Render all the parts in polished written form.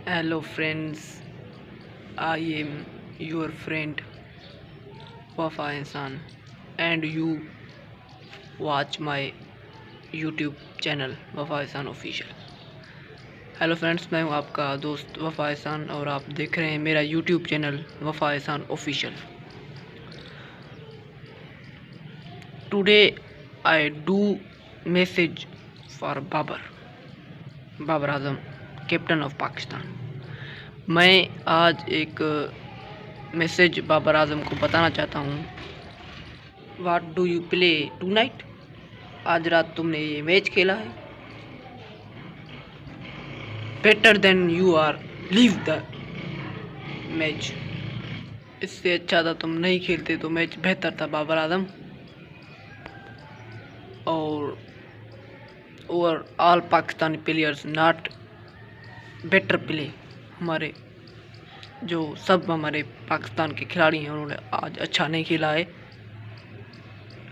Hello friends, I am your friend Wafa Insan and you watch my YouTube channel Wafa Insan official. Hello friends, मैं हूं आपका दोस्त वफा इंसान और आप देख रहे हैं मेरा YouTube channel Wafa Insan official. Today I do message for Babar Azam, captain of Pakistan. मैं आज एक मैसेज बाबर आजम को बताना चाहता हूँ। What do you play tonight? आज रात तुमने ये मैच खेला है। Better than you are leave the match. इससे अच्छा था तुम नहीं खेलते तो मैच बेहतर था बाबर आजम। और over all Pakistani players not better play. हमारे जो सब हमारे पाकिस्तान के खिलाड़ी हैं उन्होंने आज अच्छा नहीं खेला है।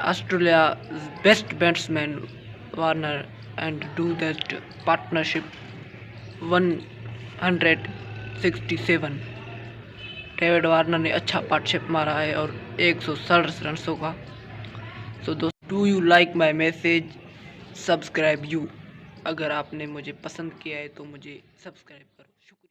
Australia best batsman Warner and do that partnership 167। David Warner ने अच्छा पार्टनरशिप मारा है और 167 रनों का। तो दोस्तों, do you like my message? Subscribe you. अगर आपने मुझे पसंद किया है तो मुझे सब्सक्राइब करो।